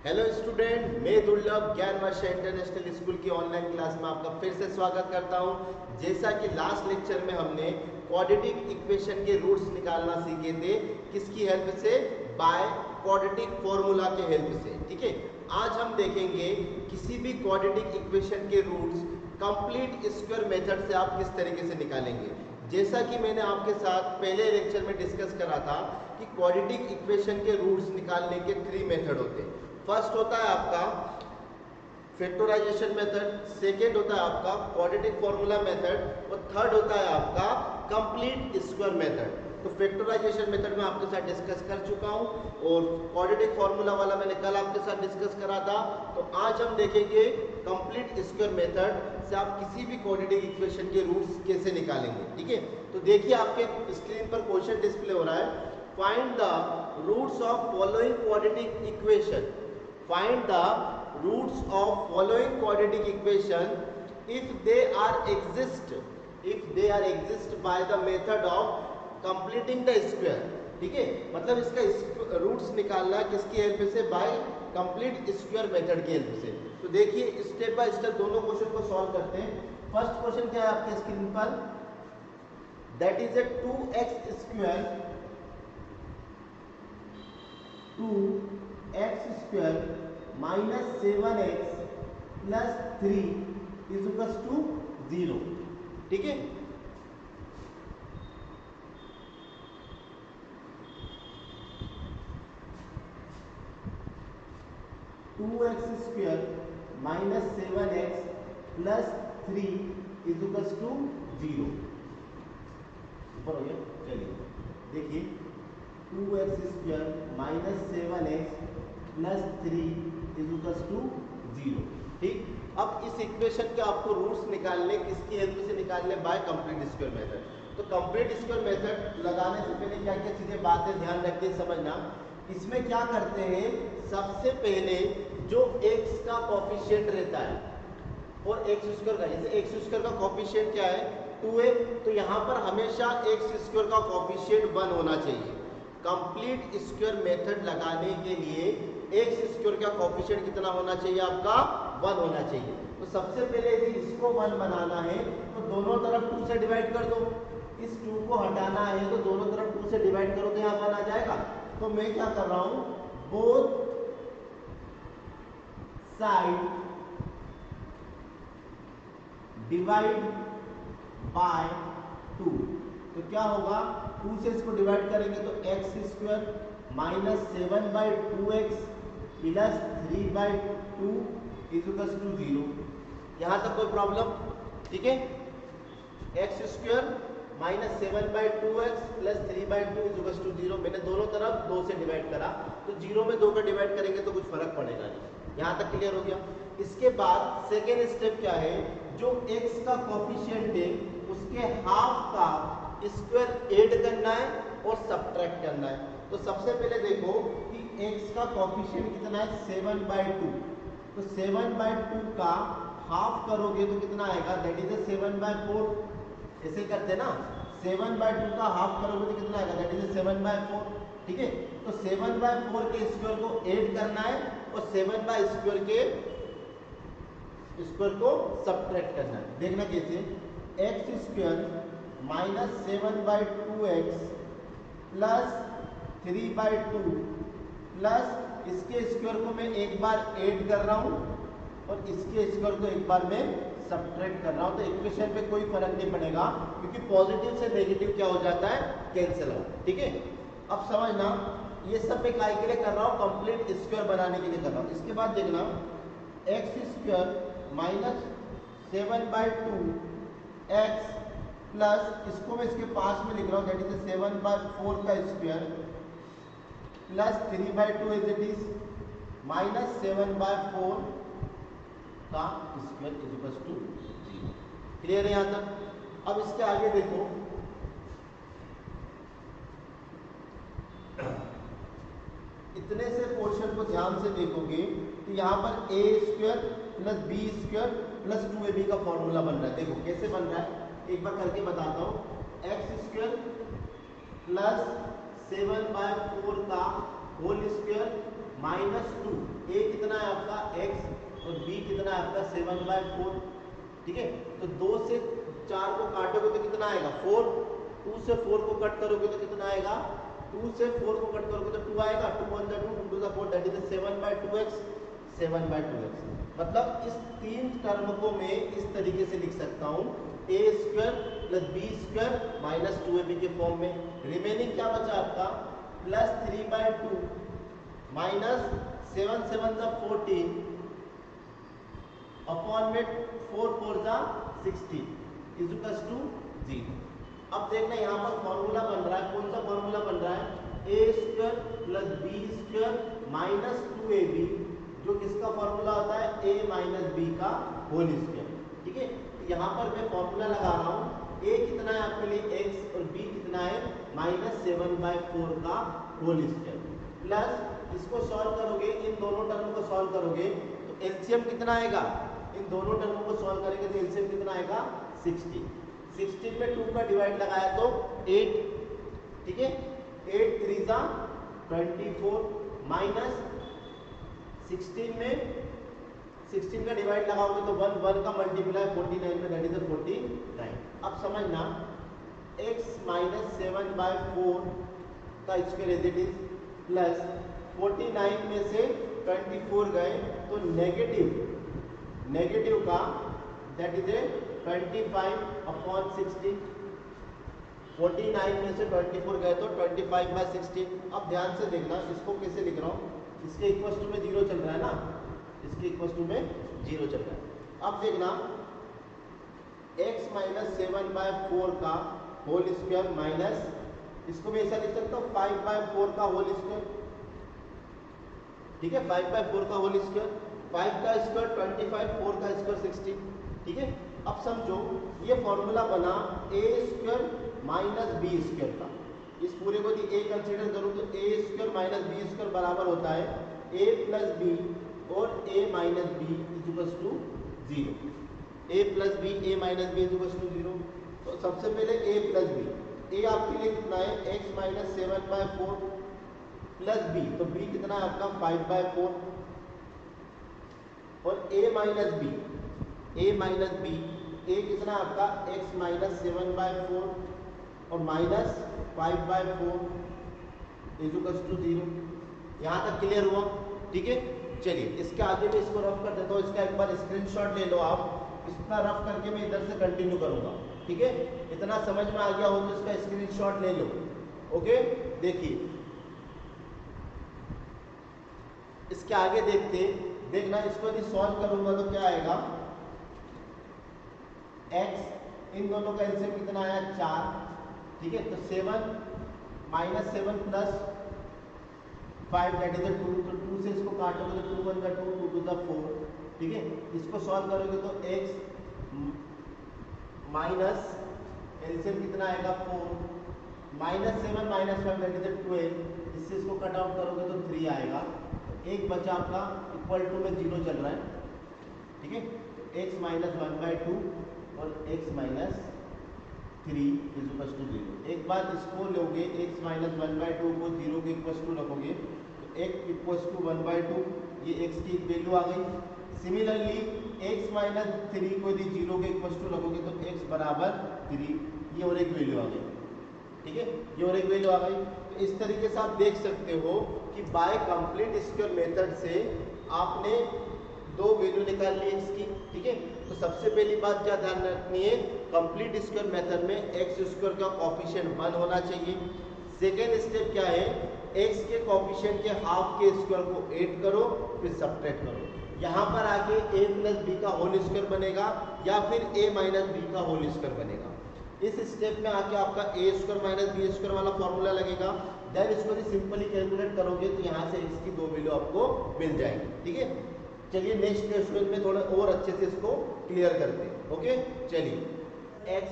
Hello student, मैं दुर्लभ ज्ञान वर्षा इंटरनेशनल स्कूल की ऑनलाइन क्लास में आपका फिर से स्वागत करता हूं। जैसा कि लास्ट लेक्चर में हमने क्वाड्रेटिक इक्वेशन के रूट्स निकालना सीखे थे, किसकी हेल्प से? बाय क्वाड्रेटिक फॉर्मूला के हेल्प से। ठीक है, आज हम देखेंगे किसी भी क्वाड्रेटिक इक्वेशन के रूट्स कंप्लीट स्क्वायर मेथड से आप किस तरीके से निकालेंगे। जैसा कि मैंने आपके साथ पहले लेक्चर में डिस्कस करा था कि क्वाड्रेटिक इक्वेशन के रूट्स निकालने के 3 मेथड होते हैं। फर्स्ट होता है आपका फैक्टराइजेशन मेथड, सेकेंड होता है आपका क्वाड्रेटिक फॉर्मूला मेथड और थर्ड होता है आपका कंप्लीट स्क्वायर मेथड। तो फैक्टराइजेशन मेथड में आपके साथ डिस्कस कर चुका हूं और क्वाड्रेटिक फॉर्मूला वाला मैंने कल आपके साथ डिस्कस करा था। तो आज हम देखेंगे कंप्लीट स्क्वायर मेथड से आप किसी भी क्वाड्रेटिक इक्वेशन के रूट्स कैसे निकालेंगे। ठीक है, तो देखिए आपके स्क्रीन पर क्वेश्चन डिस्प्ले हो रहा है। Find the roots of following quadratic equation. Find the roots of following quadratic equation if they are exist by the method of completing the square। ठीक है, मतलब इसका रूट्स निकालना किसकी हेल्प से? बाय कंप्लीट स्क्वायर मेथड की help से। तो देखिए स्टेप बाय स्टेप दोनों क्वेश्चन को सॉल्व करते हैं। फर्स्ट क्वेश्चन क्या है आपके स्क्रीन पर? That is a 2x square 2x square minus 7x plus 3 is equal to 0। ठीक है, two x square minus 7x plus 3 is equal to 0। ऊपर हो गया, चलिए देखिए 2x square minus 7x plus 3 is equal to 0। ठीक, अब इस इक्वेशन के आपको रूट्स निकालने किसकी हेल्प से निकालने? By complete square method. तो कंप्लीट स्क्वायर मेथड लगाने से पहले क्या क्या चीजें बातें ध्यान रख के समझना। इसमें क्या करते हैं, सबसे पहले जो x का कोफिशिएंट रहता है और एक्स स्क्वायर का, जैसे एक्स स्क्वायर का कोफिशिएंट क्या है? 2a, तो यहाँ पर हमेशा एक्स स्क्वायर का कोफिशिएंट 1 होना चाहिए। कंप्लीट स्क्वायर मेथड लगाने के लिए एक्स स्क्वायर का कोफिशिएंट कितना होना चाहिए? आपका 1 होना चाहिए। तो सबसे पहले यदि इसको 1 बनाना है तो दोनों तरफ 2 से डिवाइड कर दो। इस 2 को हटाना है तो दोनों तरफ 2 से डिवाइड करो तो यहाँ 1 आ जाएगा। तो मैं क्या कर रहा हूं, बोथ साइड डिवाइड बाय 2। तो क्या होगा, 2 से इसको डिवाइड करेंगे तो x square minus 7/2x plus 3/2 is equal to 0। यहां तक कोई प्रॉब्लम? ठीक है, x square minus 7/2x plus 3/2 is equal to 0। मैंने दोनों तरफ 2 से डिवाइड करा तो 0 में 2 का डिवाइड करेंगे तो कुछ फर्क पड़ेगा नहीं। यहां तक क्लियर हो गया। इसके बाद सेकेंड स्टेप क्या है, जो x का कोफिशिएंट है उसके हाफ का स्क्वायर ऐड करना है और सब्ट्रैक्ट करना है। तो सबसे पहले देखो कि x का कोफिशिएंट कितना है? 7/2। तो 7/2 का हाफ करोगे तो कितना आएगा? That is 7/4। ऐसे करते ना, 7/2 का हाफ करोगे तो कितना आएगा? That is 7/4। ठीक है, तो 7/4 के स्क्वायर को ऐड करना है और 7/स्क्वायर के स्क्वायर को सब्ट्रैक्ट करना है। देखना कैसे, x square minus 7/2x plus 3/2 plus इसके स्क्वायर को मैं एक बार ऐड कर रहा हूं और इसके स्क्वायर को एक बार मैं सब्ट्रैक्ट कर रहा हूं। तो इक्वेशन पे कोई फर्क नहीं पड़ेगा क्योंकि पॉजिटिव से नेगेटिव क्या हो जाता है? Cancel out. ठीक है, अब समझना, ये सब मैं काय के लिए कर रहा हूं? कंप्लीट स्क्वायर बनाने के लिए कर रहा हूं। इसके बाद देखना, x square minus 7/2x plus इसको मैं इसके पास में लिख रहा हूँ, दैट इज 7/4 का square plus 3/2 as it is minus 7/4 का square is equal to 0। Clear है यहाँ तक? अब इसके आगे देखो, इतने से पोर्शन को ध्यान से देखोगे तो यहाँ पर a square plus b square plus 2ab का फॉर्मूला बन रहा है। देखो कैसे बन रहा है, एक बार करके बताता हूँ। एक्स स्क्वायर प्लस 7/4 का होल स्क्वायर -2, a कितना है आपका x और b कितना है आपका 7/4। ठीक है, तो 2 से 4 को काटोगे तो कितना आएगा 4, 2 से 4 को कट करोगे तो कितना आएगा 2 से 4 को कट करोगे तो 2 आएगा, 2 1 2 2 2 4 दैट इज 7/2x 7/2x। मतलब इस तीन टर्म को मैं इस तरीके से लिख सकता हूँ a square plus b square -2ab के फॉर्म में। रिमेनिंग क्या बचा आपका +3/2 -7 7 14 अपॉन में 4 4 16 इज इक्वल टू 0। अब देखना यहाँ पर फॉर्मूला बन रहा है, कौन सा फॉर्मूला बन रहा है a square plus b square -2ab, जो किसका फॉर्मूला होता है a माइनस b का होल स्क्वायर। ठीक है, तो यहाँ पर मैं फॉर्मूला लगा रहा हूँ, a कितना है आपके लिए x और b कितना है -7/4 का होल स्क्वायर, प्लस इसको सॉल्व करोगे, इन दोनों टर्म को सॉल्व करोगे तो एलसीएम कितना आएगा, इन दोनों टर्मों को सॉल्व करेंगे तो एलसीएम कितना आएगा 16। 16 में 2 का डिवाइड लगाया तो 8। ठीक है, 8 3 जा 24 माइनस 16 में 16 का डिवाइड लगाओगे तो 1 1 का मल्टीप्लाई 49 में दैट इज 49। अब समझना x -7/4 का square as it is plus 49 में से 24 गए तो नेगेटिव का दैट इज 25/16। 49 में से 24 गए तो 25/16। अब ध्यान से देखना, इसको कैसे लिख रहा हूँ, इसके इक्वल टू में 0 चल रहा है ना, इसके इक्वल टू में 0 चल रहा है। अब देखना x -7/4 का होल स्क्वायर माइनस, इसको मैं ऐसा लिख सकता हूँ 5/4 का होल स्क्वायर। ठीक है, 5/4 का होल स्क्वायर, 5 का स्क्वायर 25, 4 का स्क्वायर 16। ठीक है, अब समझो ये फॉर्मूला बना a square minus b square का। इस पूरे को यदि a कंसीडर करूँ तो a square minus b square बराबर होता है a प्लस बी और a minus b is equal to 0। a plus b a minus b is equal to 0। तो सबसे पहले a प्लस बी, a आपके लिए कितना है x -7/4 प्लस b, तो b कितना है आपका 5/4 और a माइनस बी a कितना आपका x -7/4 और माइनस 5/4 इज इक्वल टू 0। यहाँ तक क्लियर हुआ? ठीक है, चलिए इसके आगे मैं इसको रफ कर देता हूँ, इसका एक बार स्क्रीनशॉट ले लो आप, इसका रफ करके मैं इधर से कंटिन्यू करूंगा। ठीक है, इतना समझ में आ गया हो तो इसका स्क्रीनशॉट ले लो। ओके, देखिए इसके आगे देखना, इसको यदि सॉल्व करूंगा तो क्या आएगा, x इन दोनों का एलसीएम कितना आया 4। ठीक है, तो 7 -7 प्लस 5 दैट इज 2, तो 2 से इसको काटोगे तो 2 1 का 2 2 2 4। ठीक है, इसको सॉल्व करोगे तो x माइनस एलसीएम कितना आएगा 4 -7 -5 दैट इज 12। इससे इसको कट आउट करोगे तो 3 आएगा। एक बचा आपका इक्वल टू में 0 चल रहा है। ठीक है, x -1/2 और x -3 इज इक्वल टू 0। एक बार इसको लोगे, x -1/2 को 0 के इक्वल टू रखोगे तो x इक्वल टू 1/2, ये x की वैल्यू आ गई। सिमिलरली x -3 को यदि 0 के इक्वल टू रखोगे तो x बराबर 3, ये और एक वैल्यू आ गई। ठीक है, ये और एक वैल्यू आ गई। तो इस तरीके से आप देख सकते हो कि बाय कंप्लीट स्क्वायर मेथड से आपने 2 वैल्यू निकाल ली x की। ठीक है, तो सबसे पहली बात क्या ध्यान रखनी है, कंप्लीट स्क्वायर मेथड में x स्क्वायर का कोएफिशिएंट 1 होना चाहिए। सेकेंड स्टेप क्या है, x के कोएफिशिएंट के हाफ के स्क्वायर को ऐड करो फिर सब्ट्रैक्ट करो। यहाँ पर आके a प्लस बी का होल स्क्वायर बनेगा या फिर a माइनस बी का होल स्क्वायर बनेगा। इस स्टेप में आके आपका a square minus b square वाला फॉर्मूला लगेगा। देन इसको सिंपली कैलकुलेट करोगे तो यहाँ से x की 2 वैल्यू आपको मिल जाएगी। ठीक है, चलिए नेक्स्ट क्वेश्चन में थोड़ा और अच्छे से इसको क्लियर करते हैं। ओके, चलिए x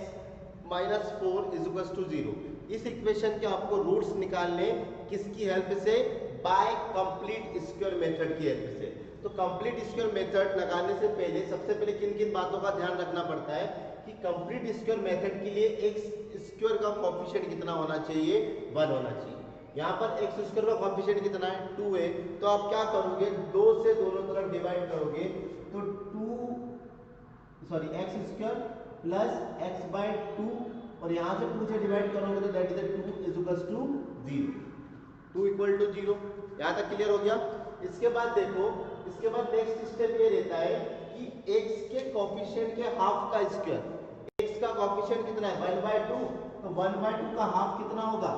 -4 इज इक्वल टू 0, इस इक्वेशन के आपको रूट्स निकालने किसकी हेल्प से, बाय कंप्लीट स्क्वायर मेथड की हेल्प से। तो कंप्लीट स्क्वायर मेथड लगाने से पहले सबसे पहले किन किन बातों का ध्यान रखना पड़ता है कि कंप्लीट स्क्वायर मेथड के लिए x स्क्वायर का कोएफिशिएंट कितना होना चाहिए, 1 होना चाहिए। यहाँ पर एक्स स्क्वायर का कॉफिशिएंट कितना है 2 है, तो आप क्या करोगे 2 से दोनों तरफ डिवाइड करोगे तो x square plus x by 2 और यहाँ से 2 से डिवाइड करोगे तो that is 2 is equals to 0, 2 equal to 0। यहाँ तक क्लियर हो गया। इसके बाद देखो, इसके बाद नेक्स्ट स्टेप ये रहता है कि x के कॉफिशिएंट के हाफ का स्क्वायर, x का कॉफिशिएंट कितना है 1/2, तो 1/2 का हाफ कितना होगा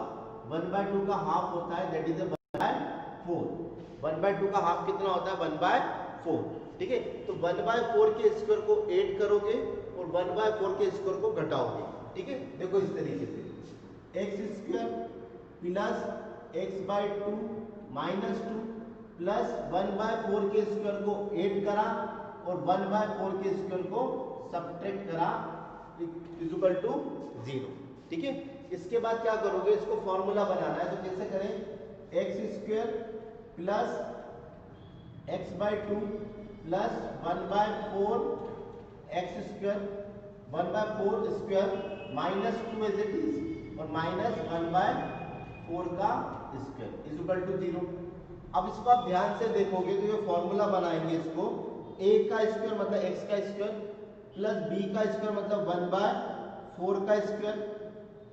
1/2 का हाफ होता है दैट इज 1/4, 1/2 का हाफ कितना होता है 1/4, ठीक है। तो 1/4 के स्क्वायर को ऐड करोगे और 1/4 के स्क्वायर को घटाओगे, ठीक है। देखो इस तरीके से x square plus x/2 minus 2 plus 1/4 के स्क्वायर को ऐड करा और 1/4 के स्क्वायर को सब्ट्रैक्ट करा इज इक्वल टू 0, ठीक है। इसके बाद क्या करोगे, इसको फॉर्मूला बनाना है, तो कैसे करें x square plus x/2 plus 1/4 x square 1/4 square minus 2 as it is और माइनस 1/4 का स्क्वायर इज इक्वल टू 0। अब इसको आप ध्यान से देखोगे तो ये फॉर्मूला बनाएंगे, इसको a का स्क्वायर मतलब x का स्क्वायर प्लस b का स्क्वायर मतलब 1/4 का स्क्वायर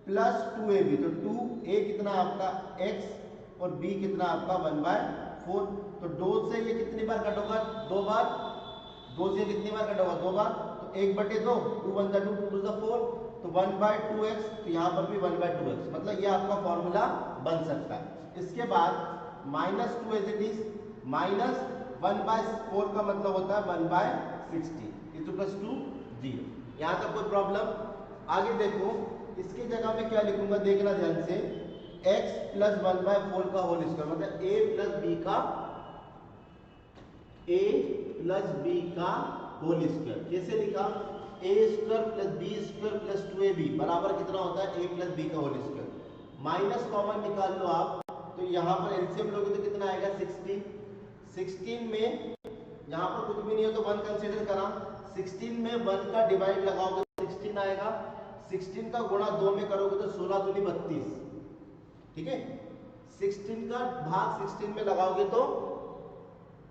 प्लस 2ab, तो 2a कितना आपका x और b कितना आपका 1/4, तो 2 से ये कितनी बार कटोगा 2 बार, 2 से कितनी बार कटोगा 2 बार, तो 1/2 2 1 2 2 2 4, तो 1/2x, तो यहाँ पर भी 1/2x, मतलब ये आपका फॉर्मूला बन सकता है। इसके बाद minus 2 as it is minus 1/4 का मतलब होता है 1/60 इज इक्वल्स टू 0। यहाँ तक कोई प्रॉब्लम? आगे देखो, इसकी जगह में क्या लिखूंगा देखना ध्यान से, x प्लस 1/4 का होल स्क्वायर मतलब a प्लस b का होल स्क्वायर। कैसे लिखा, a square plus b square plus 2ab बराबर कितना होता है a प्लस b का होल स्क्वायर। माइनस कॉमन निकाल लो आप, तो यहाँ पर एलसीएम लोगे तो कितना आएगा 16, 16 में यहाँ पर कुछ भी नहीं है तो 1 कंसीडर करा, 16 में 1 का डिवाइड लगाओगे तो 16 आएगा, 16 का गुणा 2 में करोगे तो 16 दूनी 32, ठीक है। 16 का भाग 16 में लगाओगे तो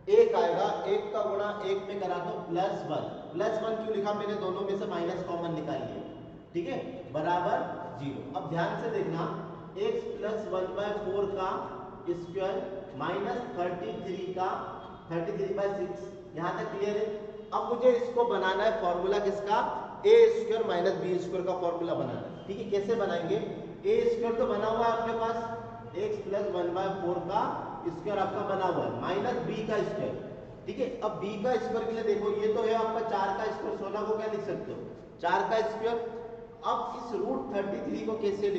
1 आएगा, 1 का गुणा 1 में करा दो प्लस 1, प्लस 1 क्यों लिखा मैंने, दोनों में से माइनस कॉमन निकालिए, ठीक है, बराबर 0। अब ध्यान से देखना, x प्लस 1/4 का स्क्वायर माइनस 33 का 33/6, यहाँ तक क्लियर है। अब मुझे इसको बनाना है फॉर्मूला किसका, a square minus b square का फॉर्मूला बनाना है, ठीक है। कैसे बनाएंगे, a स्क्वायर तो बना हुआ है आपके पास, x प्लस 1/4 का स्क्वायर आपका बना हुआ है माइनस b का स्क्वायर, ठीक है। अब b का स्क्वायर के लिए देखो, ये तो है आपका 4 का स्क्वायर, 16 को क्या लिख सकते हो 4 का स्क्वायर। अब इस रूट 33 को कैसे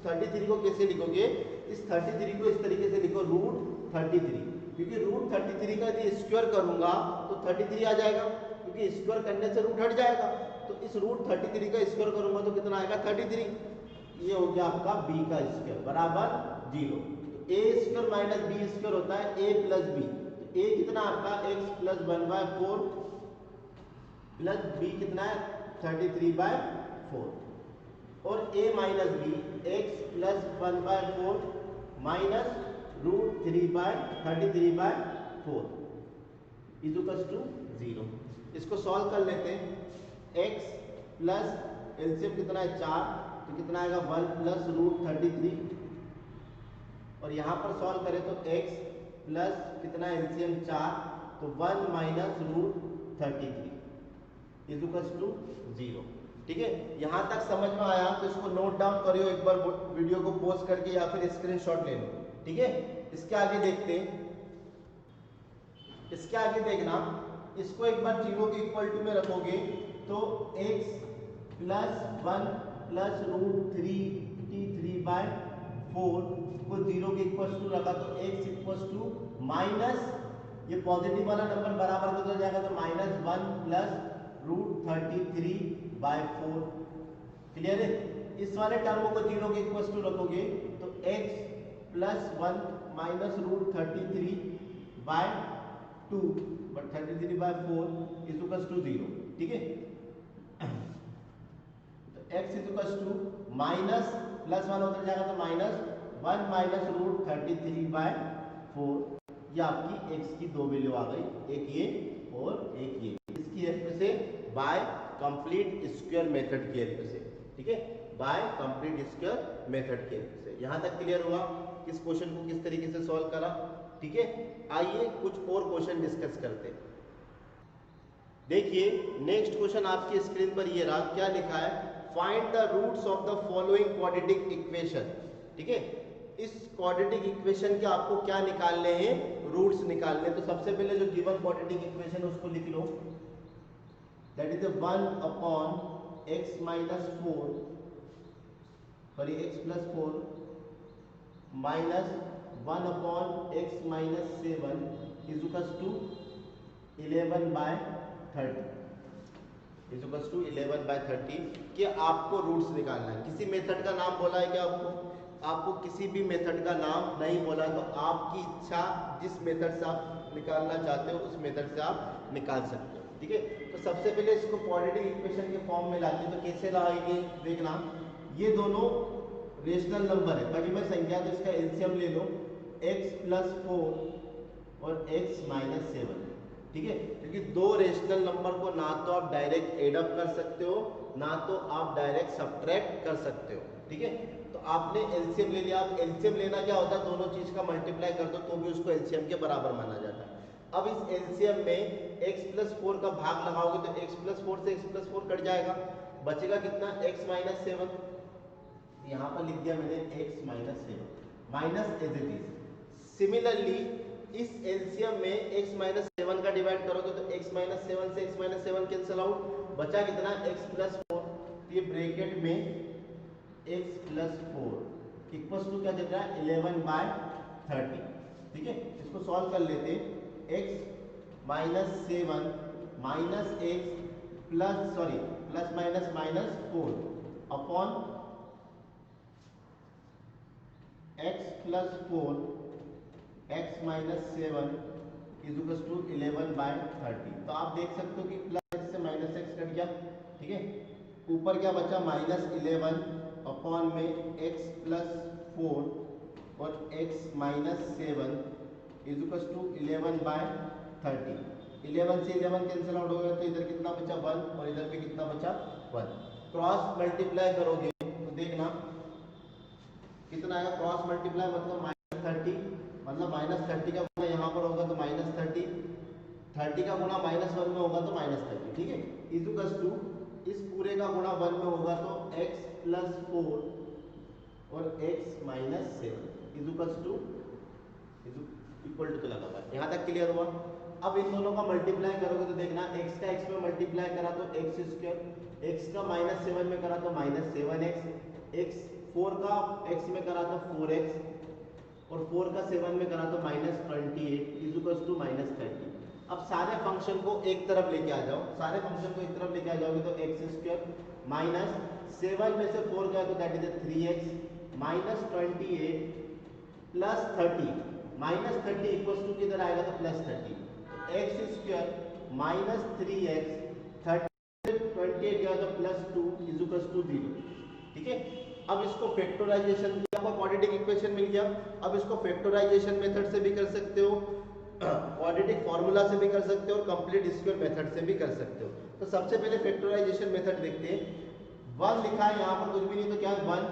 33 को कैसे लिखोगे, इस 33 को इस तरीके से लिखो रूट 33, क्योंकि रूट 33 का यदि स्क्वायर करूंगा तो 33 आ जाएगा, क्योंकि स्क्वायर करने से रूट हट जाएगा, तो इस रूट 33 का स्क्वायर करूंगा तो कितना आएगा 33, ये हो गया आपका b का स्क्वायर बराबर 0। तो a square minus b square होता है a प्लस b, तो a कितना आपका x प्लस 1/4 प्लस b कितना है 33/4 और a minus b x plus 1/4 minus root 33/4 is equal to 0। इसको सॉल्व कर लेते हैं, x प्लस एलसीएम कितना है 4, तो कितना आएगा 1 प्लस रूट 33 और यहाँ पर सॉल्व करें तो x प्लस कितना एलसीएम 4, तो 1 minus root 33 is equal to 0, ठीक है। यहाँ तक समझ में आया तो इसको नोट डाउन करियो एक बार वीडियो को पॉज करके या फिर स्क्रीनशॉट ले लो, ठीक है। इसके आगे देखते हैं, इसके आगे देखना, इसको एक बार 0 के इक्वल टू में रखोगे तो x प्लस 1 प्लस रूट 33/4 को 0 के इक्वल टू रखा तो x इक्वल टू माइनस, ये पॉजिटिव वाला नंबर बराबर कितना हो जाएगा तो माइनस 1 प्लस रूट 33/4, क्लियर है। इस वाले टर्म को 0 के इक्वल टू रखोगे तो x plus 1 minus root 33/2 but 33/4 is equal to 0, ठीक है। तो x is equal to minus plus 1 होता जाएगा तो माइनस 1 माइनस रूट 33/4, ये आपकी x की दो वैल्यू आ गई, एक ये और एक ये। इसकी हेल्प से बाय कंप्लीट स्क्वायर मेथड की हेल्प से, ठीक है, बाय कंप्लीट स्क्वायर मेथड की हेल्प से। यहां तक क्लियर हुआ इस क्वेश्चन को किस तरीके से सॉल्व करा, ठीक है। आइए कुछ और क्वेश्चन डिस्कस करते हैं। देखिए नेक्स्ट क्वेश्चन आपकी स्क्रीन पर ये रहा, क्या लिखा है, find the roots of the following quadratic equation, ठीक है। इस क्वाड्रेटिक इक्वेशन के आपको क्या निकालने हैं, रूट्स निकालने। तो सबसे पहले जो गिवन क्वाड्रेटिक इक्वेशन है उसको लिख लो, that is 1/x minus 4 sorry x plus 4 minus 1/x minus 7 is equals to 11/30 is equals to 11/30 के आपको रूट्स निकालना है। किसी मेथड का नाम बोला है क्या आपको किसी भी मेथड का नाम नहीं बोला, तो आपकी इच्छा जिस मेथड से आप निकालना चाहते हो उस मेथड से आप निकाल सकते हो, ठीक है। तो सबसे पहले इसको क्वाड्रेटिक इक्वेशन के फॉर्म में लाते हैं, तो कैसे लाएंगे देखना। ये दोनों रेशनल नंबर है, परिमेय संख्या, तो इसका एलसीएम ले लो, x प्लस 4 और x माइनस 7, ठीक है। क्योंकि दो रेशनल नंबर को ना तो आप डायरेक्ट एड अप कर सकते हो, ना तो आप डायरेक्ट सब्ट्रैक्ट कर सकते हो, ठीक है। तो आपने एलसीएम ले लिया। अब एलसीएम लेना क्या होता है, दोनों चीज का मल्टीप्लाई कर दो तो भी उसको एलसीएम के बराबर माना जाता है। अब इस एलसीएम में x प्लस 4 का भाग लगाओगे तो x प्लस 4 से x प्लस 4 कट जाएगा, बचेगा कितना, x माइनस 7। यहाँ पर लिख दिया मैंने x minus 7 minus as it is. Similarly इस एलसीएम में x माइनस 7 का डिवाइड करोगे तो x माइनस 7 से x माइनस 7 कैंसिल आउट, बचा कितना, x प्लस 4। तो ये ब्रैकेट में x प्लस 4 इक्वल्स टू क्या चल रहा है, 11/30, ठीक है। इसको सॉल्व कर लेते हैं, x minus 7 minus x plus minus minus 4 upon x plus 4 x minus 7 is equal to 11/30। तो आप देख सकते हो कि प्लस x से माइनस x कट गया, ठीक है। ऊपर क्या बचा, माइनस 11 अपॉन में x प्लस 4 और x minus 7 is equal to 11/30। 11 से 11 कैंसिल आउट हो गया, तो इधर कितना बचा, 1, और इधर पे कितना बचा, 1। क्रॉस मल्टीप्लाई करोगे तो देखना कितना आएगा, क्रॉस मल्टीप्लाई मतलब माइनस 30, मतलब माइनस 30 का गुना यहाँ पर होगा तो माइनस 30 का गुना माइनस 1 में होगा तो माइनस 30, ठीक है। इज इक्वल टू इस पूरे का गुणा 1 में होगा तो x प्लस 4 और x minus 7 is equal to equal to लगा हुआ है। यहाँ तक क्लियर हुआ। अब इन दोनों का मल्टीप्लाई करोगे तो देखना, x का x में मल्टीप्लाई करा तो x स्क्वायर, x का माइनस 7 में करा तो माइनस 7x, x 4 का x में करा तो 4x और 4 का 7 में करा तो minus 28 is equal to minus 30। अब सारे फंक्शन को एक तरफ लेके आ जाओ, सारे फंक्शन को एक तरफ लेके आ जाओगे तो x स्क्वायर माइनस 7 में से 4 गया तो that is 3x minus 28 plus 30, minus 30 equal to किधर आएगा तो प्लस 30, तो x स्क्वायर माइनस 3x 30 28 गया तो प्लस 2 इज इक्वल टू 0, ठीक है। अब इसको फैक्टराइजेशन किया, आपको क्वाड्रेटिक इक्वेशन मिल गया। अब इसको फैक्टराइजेशन मेथड से भी कर सकते हो, क्वाड्रेटिक फार्मूला से भी कर सकते हो और कंप्लीट स्क्वायर मेथड से भी कर सकते हो। तो सबसे पहले फैक्टराइजेशन मेथड देखते हैं। 1 लिखा है यहाँ पर, कुछ भी नहीं तो क्या है 1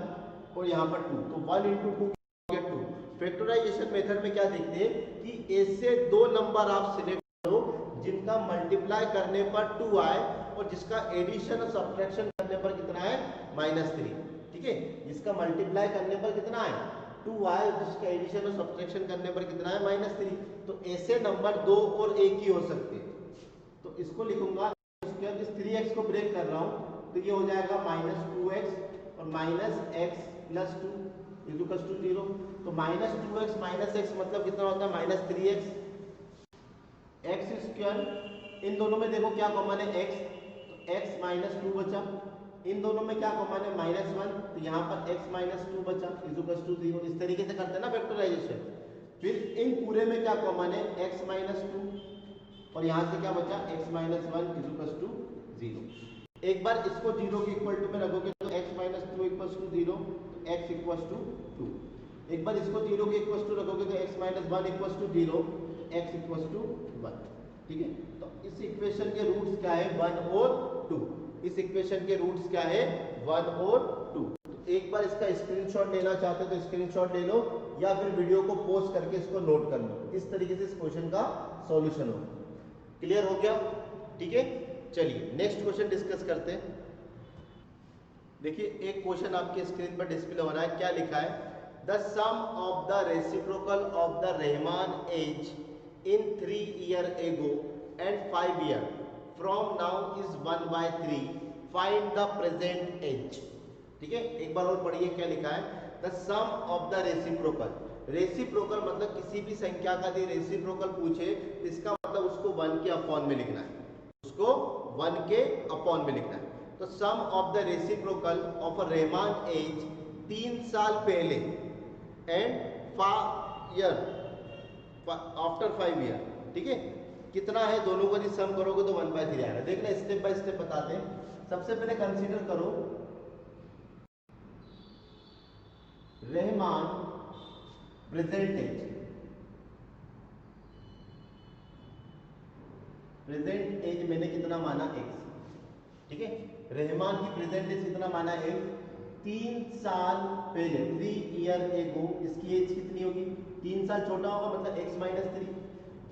और यहाँ पर 2, तो 1 इंटू 2 गेट 2। फैक्टराइजेशन मेथड में क्या देखते हैं कि ऐसे दो नंबर आप सिलेक्ट करो जिनका मल्टीप्लाई करने पर 2 आए और जिसका एडिशन और सब्ट्रैक्शन करने पर कितना है, -3, ठीक है। जिसका मल्टीप्लाई करने पर कितना है, 2 आए, जिसका एडिशन और सब्ट्रैक्शन करने पर कितना है, -3। तो ऐसे नंबर 2 और 1 ही हो सकते हैं। तो इसको लिखूंगा, इस 3x को ब्रेक कर रहा हूं तो ये हो जाएगा -2x और minus x plus 2 is equal to 0। तो -2x माइनस x मतलब कितना होता है, -3x। x स्क्वायर, इन दोनों में देखो क्या कॉमन है, x, तो x माइनस 2 बचा। इन दोनों में क्या कॉमन है, -1, तो यहाँ पर x माइनस 2 बचा इज इक्वल टू 0। इस तरीके से करते हैं ना फैक्टराइजेशन। फिर इन पूरे में क्या कॉमन है, x माइनस 2 और यहाँ से क्या बचा, x minus 1 is equal to 0। एक बार इसको 0 के इक्वल टू में रखोगे तो x माइनस 2 इक्वल टू 0, तो x इक्वल टू 2। एक बार इसको 0 के इक्वल टू रखोगे तो x minus 1 equal to 0, x equal to 1। ठीक है, तो इस इक्वेशन के रूट्स क्या है 1 और 2। इस इक्वेशन के रूट्स क्या है 1 और 2। तो एक बार इसका स्क्रीनशॉट लेना चाहते हो तो स्क्रीनशॉट ले लो, या फिर वीडियो को पॉज करके इसको नोट कर लो। इस तरीके से इस क्वेश्चन का सॉल्यूशन हो। क्लियर हो गया? ठीक है, चलिए नेक्स्ट क्वेश्चन डिस्कस करते हैं। देखिए एक क्वेश्चन आपके स्क्रीन पर डिस्प्ले हो रहा है, क्या लिखा है, the sum of the reciprocal of the Rahman age in 3 year ago and 5 year from now is 1/3, find the present age. ठीक है, एक बार और पढ़िए क्या लिखा है, the sum of the reciprocal. Reciprocal मतलब किसी भी संख्या का यदि रेसिप्रोकल पूछे तो इसका मतलब उसको 1 के अपॉन में लिखना है, उसको 1 के अपॉन में लिखना है। तो sum of the reciprocal of a Rahman as 3 साल पहले एंड 5 ईयर आफ्टर 5 ईयर। ठीक है, कितना है दोनों को यदि सम करोगे तो 1/3 आएगा। देखना स्टेप बाय स्टेप बताते हैं। सबसे पहले कंसीडर करो Rahman present age. Present age मैंने कितना माना x। ठीक है, रहमान की प्रेजेंट एज कितना माना x, 3 साल पहले 3 ईयर एगो। इसकी एज कितनी होगी, 3 साल छोटा होगा मतलब x माइनस 3।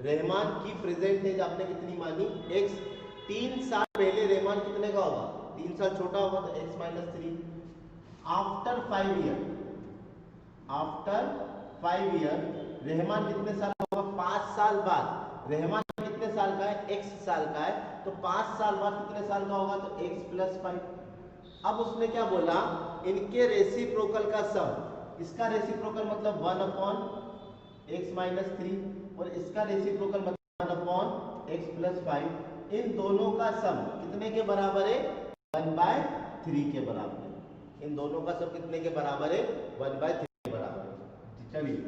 रहमान की प्रेजेंट एज आपने कितनी मानी x, 3 साल पहले रहमान कितने का होगा, 3 साल छोटा होगा तो x minus 3। After 5 year, after 5 year Rahman कितने साल का होगा, 5 साल बाद। रहमान कितने साल का है, x साल का है, तो 5 साल बाद कितने साल का होगा, तो x प्लस 5। अब उसने क्या बोला, इनके रेसिप्रोकल का सम, इसका रेसिप्रोकल मतलब 1 अपॉन x माइनस 3 और इसका रेसिप्रोकल मतलब 1 अपॉन x प्लस 5। इन दोनों का सम कितने के बराबर है, 1/3 के बराबर है। इन दोनों का सम कितने के बराबर है, 1/3 के बराबर है। चलिए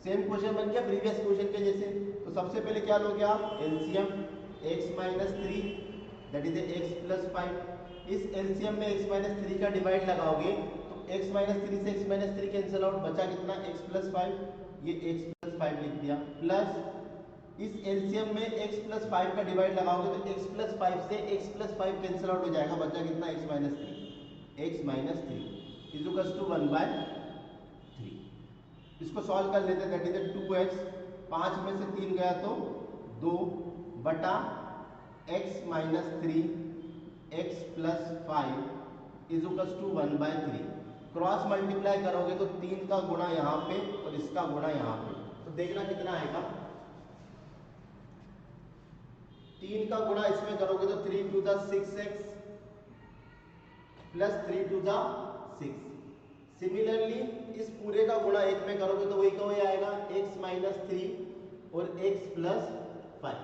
सेम क्वेश्चन बन गया प्रीवियस क्वेश्चन के जैसे। तो सबसे पहले क्या लोगे आप, LCM x minus 3 that is x plus 5। इस एलसीएम में x माइनस 3 का डिवाइड लगाओगे तो x माइनस 3 से x माइनस 3 कैंसिल आउट, बचा कितना x प्लस 5, ये x प्लस 5 लिख दिया। प्लस इस एलसीएम में x प्लस 5 का डिवाइड लगाओगे तो x प्लस 5 से x प्लस 5 कैंसिल आउट हो जाएगा, बचा कितना x minus 3। x minus 3 is equal to 1/3। इसको सॉल्व कर लेते हैं, दैट इज 2x, 5 में से 3 गया तो 2 बटा x minus 3 x plus 5 is equal to 1/3। Cross multiply करोगे तो 3 का गुणा यहाँ पे और इसका गुणा यहाँ पे, तो देखना कितना आएगा। 3 का गुणा इसमें करोगे तो 3 to the 6x plus 3 to the 6। Similarly इस पूरे का गुणा एक में करोगे तो वही का वही आएगा, x माइनस 3 और x प्लस 5।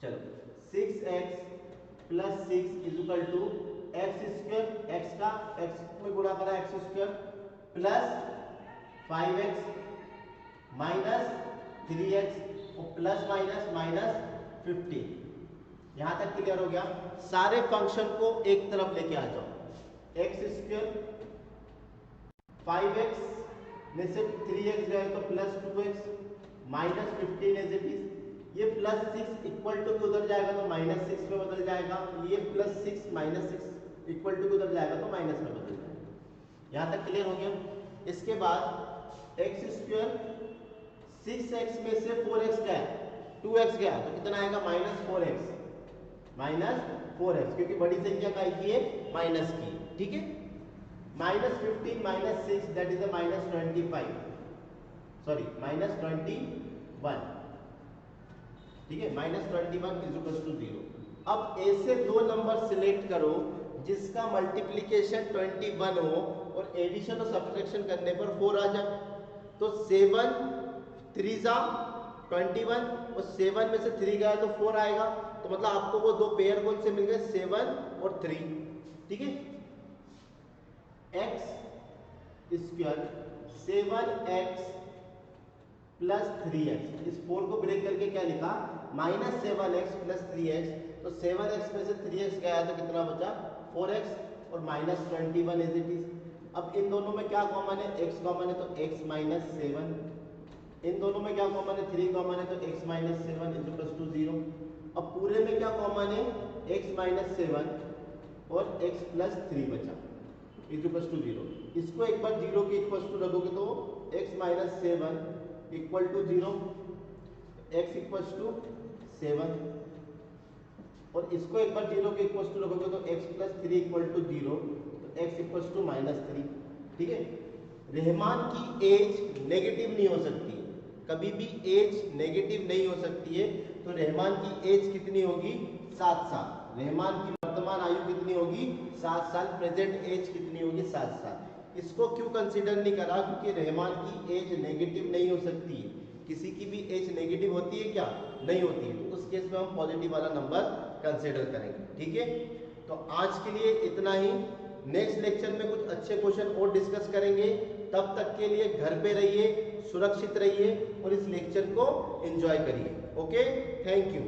चलो 6x plus 6 is equal to x square, x का x में गुणा करा x square plus 5x minus 3x और प्लस माइनस माइनस 15। यहां तक क्लियर हो गया। सारे फंक्शन को एक तरफ लेके आ जाओ, एक्स स्क्वायर 5x में से 3x गए तो plus 2x minus 15 as it is. ये प्लस 6 इक्वल टू उधर जाएगा तो माइनस 6 में बदल जाएगा, ये प्लस 6 माइनस 6 इक्वल टू उधर जाएगा तो माइनस में बदल जाएगा। यहाँ तक क्लियर हो गया। इसके बाद एक्स स्क्वायर 6x में से 4x गया, 2x गया तो कितना आएगा, माइनस 4x, माइनस 4x, क्योंकि बड़ी संख्या का की है माइनस की। ठीक है, minus 15 minus 6 that is minus 25, sorry minus 21। ठीक है, माइनस 21 इज इक्वल टू 0। अब ऐसे दो नंबर सिलेक्ट करो जिसका मल्टीप्लीकेशन 21 हो और एडिशन और सब्ट्रैक्शन करने पर 4 आ जाए। तो 7 3 जा 21 और 7 में से 3 गया तो 4 आएगा, तो मतलब आपको वो दो पेयर कौन से मिल गए, 7 और 3। ठीक है, x square 7x plus 3x, इस 4 को ब्रेक करके क्या लिखा, माइनस 7x प्लस 3x। तो 7x में से 3x गया तो कितना बचा, 4x और माइनस 21 एज इट इज। अब इन दोनों में क्या कॉमन है, x कॉमन है तो x माइनस 7, इन दोनों में क्या कॉमन है, 3 कॉमन है तो x minus 7 is equal to 0। अब पूरे में क्या कॉमन है, x माइनस 7 और x प्लस 3 बचा इज इक्वल टू 0। इसको एक बार 0 के इक्वल टू रखोगे तो x minus 7 equal to 0, x equal to 7, और इसको एक बार 0 के इक्वल टू रखोगे तो x प्लस 3 इक्वल टू 0, तो x इक्वल टू माइनस 3। ठीक है, रहमान की एज नेगेटिव नहीं हो सकती, कभी भी एज नेगेटिव नहीं हो सकती है। तो रहमान की एज कितनी होगी, 7 साल। रहमान की वर्तमान आयु कितनी होगी, 7 साल। प्रेजेंट एज कितनी होगी, 7 साल। इसको क्यों कंसीडर नहीं करा, क्योंकि रहमान की एज नेगेटिव नहीं हो सकती है। किसी की भी एज नेगेटिव होती है क्या, नहीं होती है, तो उस केस में हम पॉजिटिव वाला नंबर कंसीडर करेंगे। ठीक है, तो आज के लिए इतना ही। नेक्स्ट लेक्चर में कुछ अच्छे क्वेश्चन और डिस्कस करेंगे। तब तक के लिए घर पे रहिए, सुरक्षित रहिए और इस लेक्चर को एंजॉय करिए। Okay, thank you.